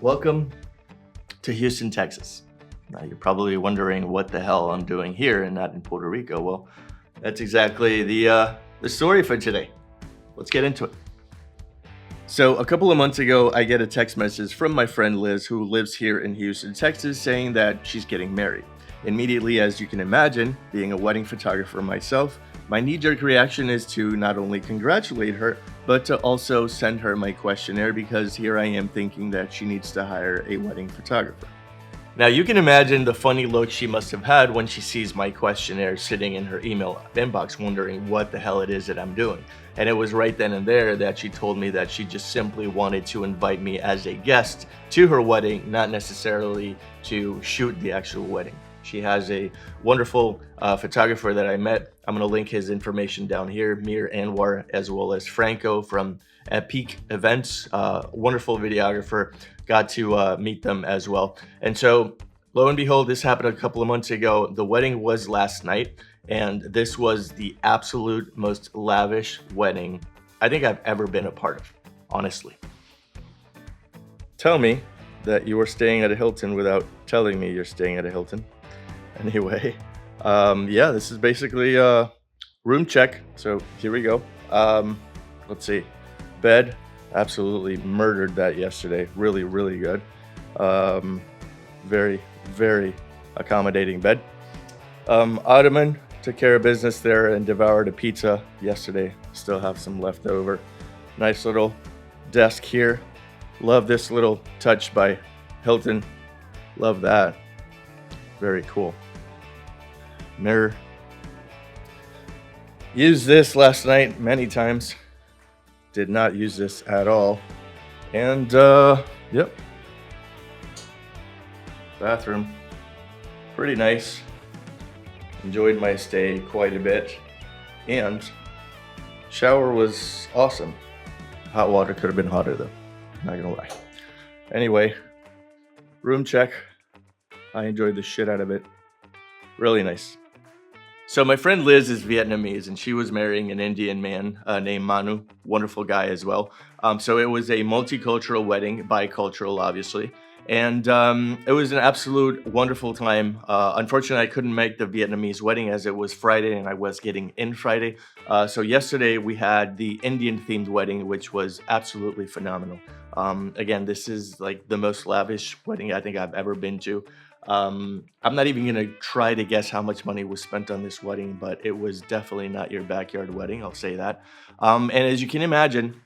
Welcome to Houston, Texas. Now you're probably wondering what the hell I'm doing here and not in Puerto Rico. Well, that's exactly the story for today. Let's get into it. So a couple of months ago, I get a text message from my friend Liz, who lives here in Houston, Texas, saying that she's getting married. Immediately, as you can imagine, being a wedding photographer myself, my knee-jerk reaction is to not only congratulate her, but to also send her my questionnaire, because here I am thinking that she needs to hire a wedding photographer. Now you can imagine the funny look she must have had when she sees my questionnaire sitting in her email inbox, wondering what the hell it is that I'm doing. And it was right then and there that she told me that she just simply wanted to invite me as a guest to her wedding, not necessarily to shoot the actual wedding. She has a wonderful photographer that I met. I'm going to link his information down here, Mir Anwar, as well as Franco from Peak Events, wonderful videographer. Got to meet them as well. And so lo and behold, this happened a couple of months ago. The wedding was last night, and this was the absolute most lavish wedding I think I've ever been a part of, honestly. Tell me that you are staying at a Hilton without telling me you're staying at a Hilton. Anyway, yeah, this is basically a room check. So here we go. Let's see. Bed, absolutely murdered that yesterday. Really, really good. Very, very accommodating bed. Ottoman took care of business there and devoured a pizza yesterday. Still have some left over. Nice little desk here. Love this little touch by Hilton. Love that. Very cool. Mirror. Used this last night many times. Did not use this at all. And yep. Bathroom. Pretty nice. Enjoyed my stay quite a bit. And shower was awesome. Hot water could have been hotter though. Not gonna lie. Anyway, room check. I enjoyed the shit out of it. Really nice. So my friend Liz is Vietnamese, and she was marrying an Indian man named Manu. Wonderful guy as well. So it was a multicultural wedding, bicultural obviously. And it was an absolute wonderful time. Unfortunately, I couldn't make the Vietnamese wedding as it was Friday and I was getting in Friday. So yesterday we had the Indian themed wedding, which was absolutely phenomenal. Again, this is like the most lavish wedding I think I've ever been to. I'm not even going to try to guess how much money was spent on this wedding, but it was definitely not your backyard wedding, I'll say that. And as you can imagine,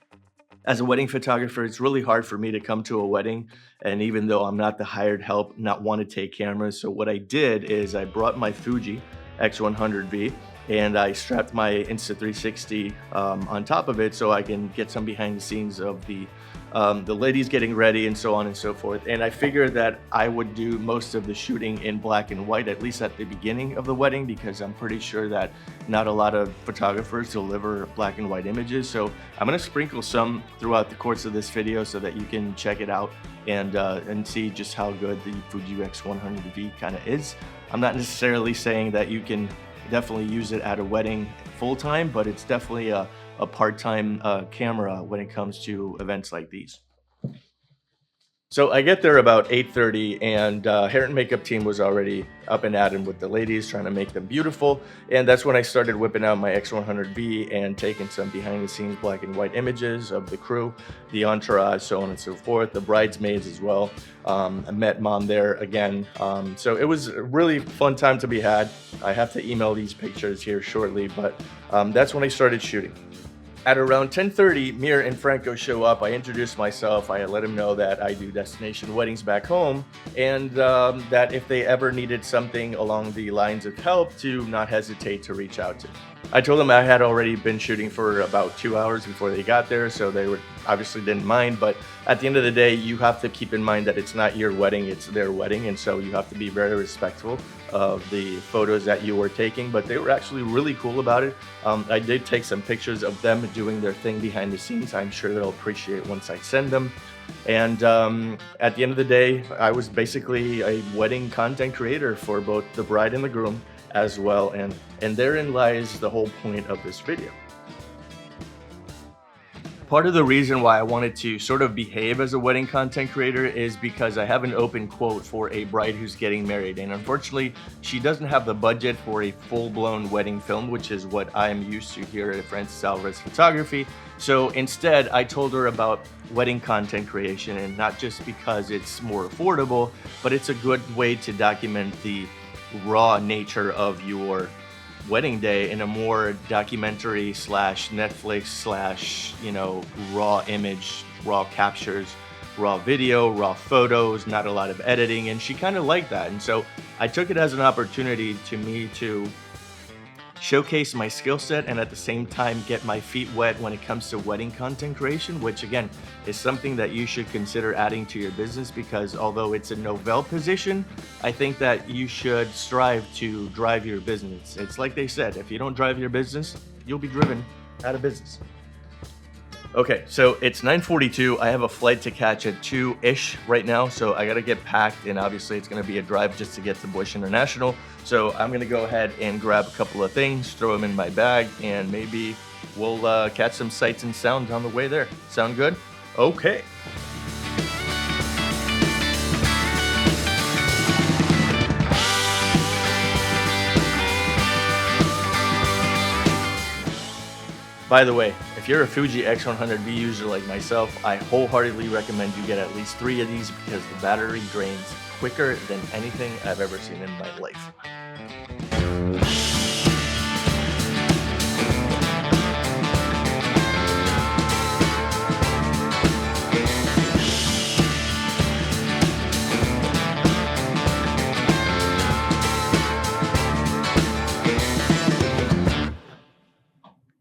as a wedding photographer, it's really hard for me to come to a wedding, and even though I'm not the hired help, not want to take cameras. So what I did is I brought my Fuji X100V and I strapped my Insta360 on top of it so I can get some behind the scenes of the ladies getting ready and so on and so forth. And I figured that I would do most of the shooting in black and white, at least at the beginning of the wedding, because I'm pretty sure that not a lot of photographers deliver black and white images. So I'm going to sprinkle some throughout the course of this video so that you can check it out and see just how good the Fuji X100V kind of is. I'm not necessarily saying that you can definitely use it at a wedding full-time, but it's definitely a part-time camera when it comes to events like these. So I get there about 8:30, and hair and makeup team was already up and at 'em with the ladies, trying to make them beautiful. And that's when I started whipping out my X100V and taking some behind-the-scenes black and white images of the crew, the entourage, so on and so forth, the bridesmaids as well. I met Mom there again. So it was a really fun time to be had. I have to email these pictures here shortly, but that's when I started shooting. At around 10:30, Mir and Franco show up. I introduce myself. I let them know that I do destination weddings back home, and that if they ever needed something along the lines of help, to not hesitate to reach out to me. I told them I had already been shooting for about 2 hours before they got there, so they were obviously didn't mind. But at the end of the day, you have to keep in mind that it's not your wedding, it's their wedding, and so you have to be very respectful of the photos that you were taking. But they were actually really cool about it. I did take some pictures of them doing their thing behind the scenes. I'm sure they'll appreciate once I send them. And at the end of the day, I was basically a wedding content creator for both the bride and the groom as well, and therein lies the whole point of this video. Part of the reason why I wanted to sort of behave as a wedding content creator is because I have an open quote for a bride who's getting married, and unfortunately she doesn't have the budget for a full-blown wedding film, which is what I'm used to here at Francis Alvarez Photography. So instead I told her about wedding content creation, and not just because it's more affordable, but it's a good way to document the raw nature of your wedding day in a more documentary slash Netflix slash, raw image, raw captures, raw video, raw photos, not a lot of editing. And she kind of liked that. And so I took it as an opportunity to me to showcase my skill set and at the same time get my feet wet when it comes to wedding content creation, which again is something that you should consider adding to your business, because although it's a novel position, I think that you should strive to drive your business. It's like they said, if you don't drive your business, you'll be driven out of business. Okay, so it's 9:42. I have a flight to catch at 2-ish right now, so I gotta get packed, and obviously it's gonna be a drive just to get to Bush International. So I'm gonna go ahead and grab a couple of things, throw them in my bag, and maybe we'll catch some sights and sounds on the way there. Sound good? Okay. By the way, if you're a Fuji X100V user like myself, I wholeheartedly recommend you get at least 3 of these because the battery drains quicker than anything I've ever seen in my life.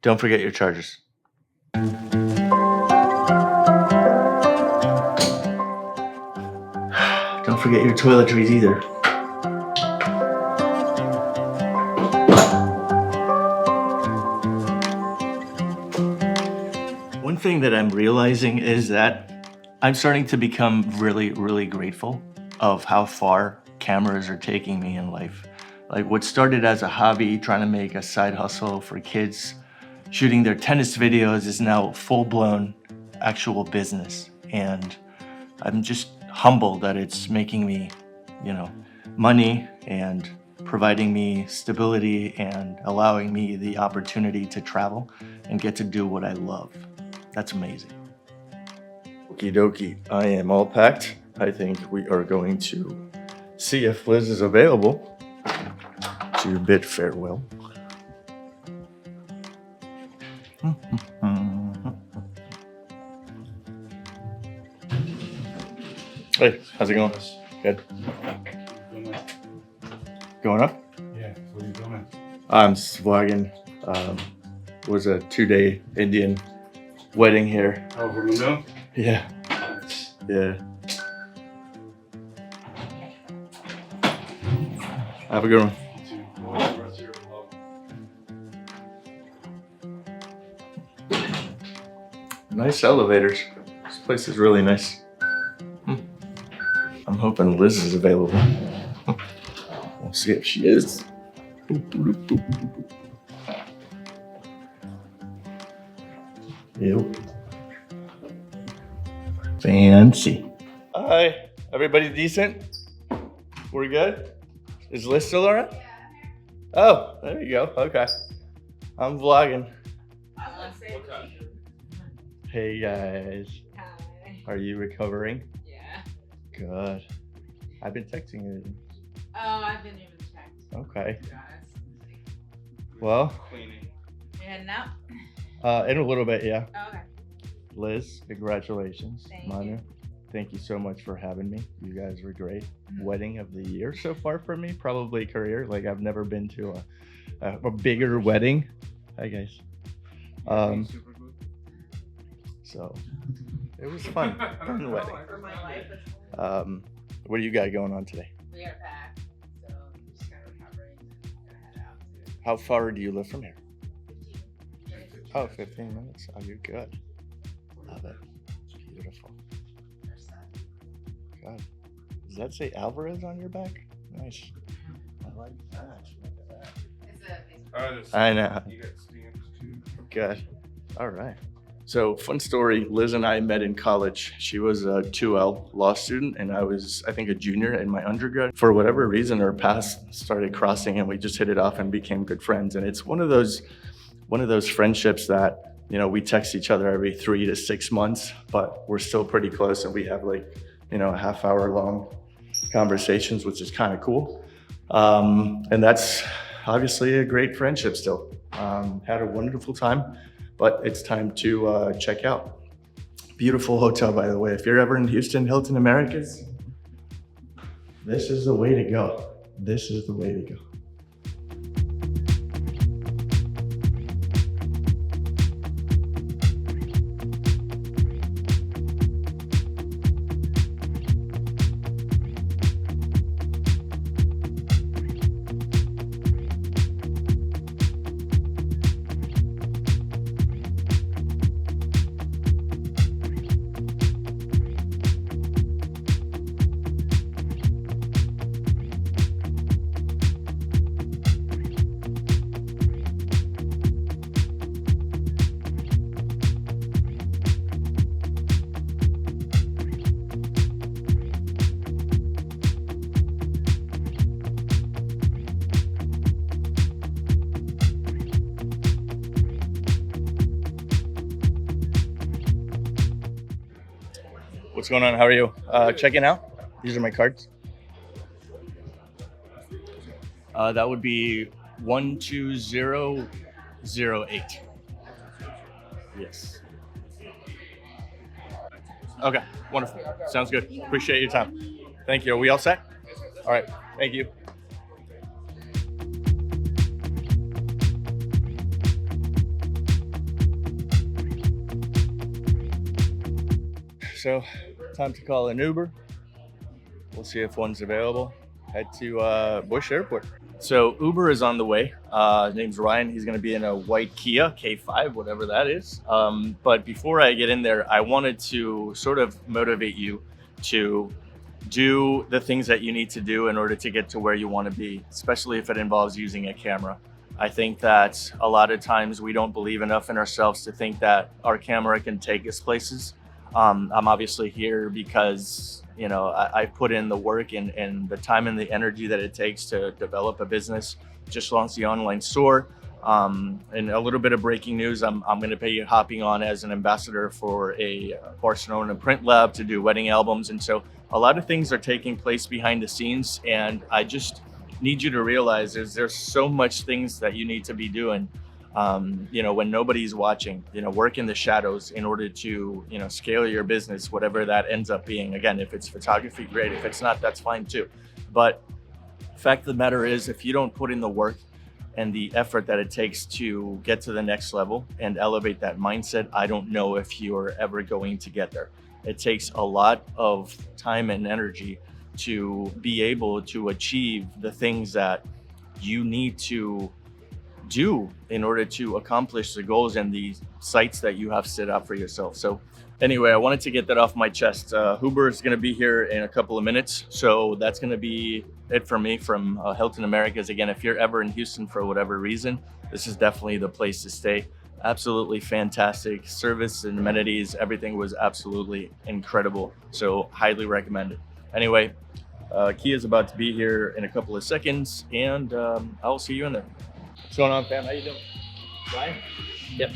Don't forget your chargers. Don't forget your toiletries either. One thing that I'm realizing is that I'm starting to become really, really grateful of how far cameras are taking me in life. Like what started as a hobby, trying to make a side hustle for kids, shooting their tennis videos, is now full-blown actual business. And I'm just humbled that it's making me, money and providing me stability and allowing me the opportunity to travel and get to do what I love. That's amazing. Okie dokie, I am all packed. I think we are going to see if Liz is available to bid farewell. Hey, how's it going? Good. Going up? Yeah, what are you doing? I'm just vlogging. It was a 2-day Indian wedding here. Oh, from the mill? Yeah. Yeah. Have a good one. Nice elevators. This place is really nice. I'm hoping Liz is available. We'll see if she is. Yep. Fancy. Hi. Everybody decent? We're good? Is Liz still alright? Oh, there you go. Okay. I'm vlogging. Hey guys. Hi. Are you recovering? Yeah. Good. I've been texting you. Oh, I didn't even check. Okay. To be honest. Well, Cleaning. You're heading out? in a little bit, yeah. Oh, okay. Liz, congratulations. Thank Manu, you. thank you so much for having me. You guys were great. Mhm. Wedding of the year so far for me, probably career. Like I've never been to a bigger wedding. Hi guys. So it was fun. Fun wedding. For my life, What do you got going on today? we got back, so I'm just kind of recovering. Gonna head out to How far do you live from here? 15. Oh, 15 minutes. Oh, you're good. Love it. It's beautiful. God. Does that say Alvarez on your back? Nice. I like that. Look at that. It's I know. You got stamps too. Good. All right. So, fun story, Liz and I met in college. She was a 2L law student, and I was, I think, a junior in my undergrad. For whatever reason, our paths started crossing, and we just hit it off and became good friends. And it's one of those friendships that, you know, we text each other every 3 to 6 months, but we're still pretty close, and we have like, you know, a half-hour long conversations, which is kind of cool. And that's obviously a great friendship still. Had a wonderful time. But it's time to check out. Beautiful hotel, by the way. If you're ever in Houston, Hilton Americas, this is the way to go. This is the way to go. What's going on? How are you? Checking out? These are my cards. That would be 12008. Yes. Okay, wonderful. Sounds good. Appreciate your time. Thank you. Are we all set? All right. Thank you. So, time to call an Uber. We'll see if one's available. Head to Bush Airport. So Uber is on the way. His name's Ryan. He's going to be in a white Kia K5, whatever that is. But before I get in there, I wanted to sort of motivate you to do the things that you need to do in order to get to where you want to be, especially if it involves using a camera. I think that a lot of times we don't believe enough in ourselves to think that our camera can take us places. I'm obviously here because, you know, I put in the work and the time and the energy that it takes to develop a business. Just launched the online store. And a little bit of breaking news, I'm going to be hopping on as an ambassador for a Barcelona print lab to do wedding albums. And so a lot of things are taking place behind the scenes. And I just need you to realize there's so much things that you need to be doing. You know, when nobody's watching, you know, work in the shadows in order to, you know, scale your business, whatever that ends up being. Again, if it's photography, great. If it's not, that's fine too. But the fact of the matter is, if you don't put in the work and the effort that it takes to get to the next level and elevate that mindset, I don't know if you're ever going to get there. It takes a lot of time and energy to be able to achieve the things that you need to do in order to accomplish the goals and the sights that you have set up for yourself. So anyway, I wanted to get that off my chest. Uber is going to be here in a couple of minutes. So that's going to be it for me from Hilton Americas. Again, if you're ever in Houston for whatever reason, this is definitely the place to stay. Absolutely fantastic service and amenities. Everything was absolutely incredible. So highly recommended. Anyway, Kia is about to be here in a couple of seconds, and I'll see you in there. What's going on, fam? How you doing? Ryan? Yep.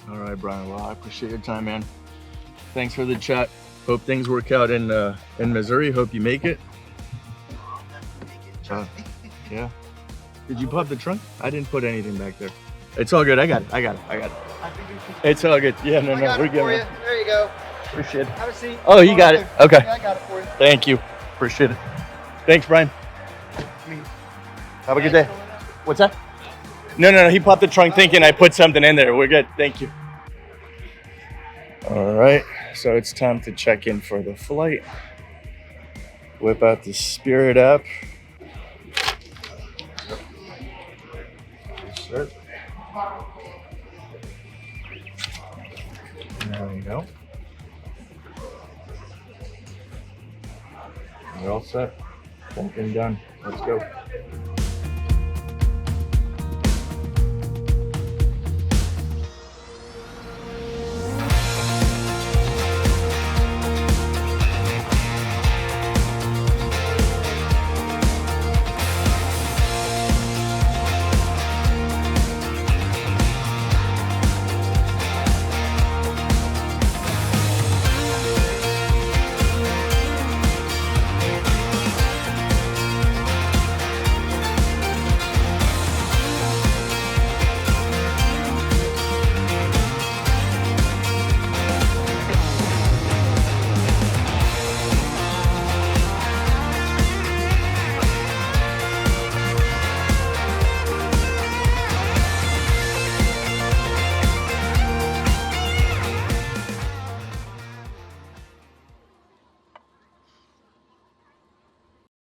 All right, Brian. Well, I appreciate your time, man. Thanks for the chat. Hope things work out in Missouri. Hope you make it. Yeah. Did you pop the trunk? I didn't put anything back there. It's all good. I got it. It's all good. Yeah, no, we're good. For you. There you go. Appreciate it. Have a seat. Oh, you got it. Okay. Yeah, I got it for you. Thank you. Appreciate it. Thanks, Brian. Have a good day. What's that? No. He popped the trunk thinking I put something in there. We're good. Thank you. All right. So it's time to check in for the flight. Whip out the Spirit app. it. There you go. We're all set. Pumpkin done. Let's go.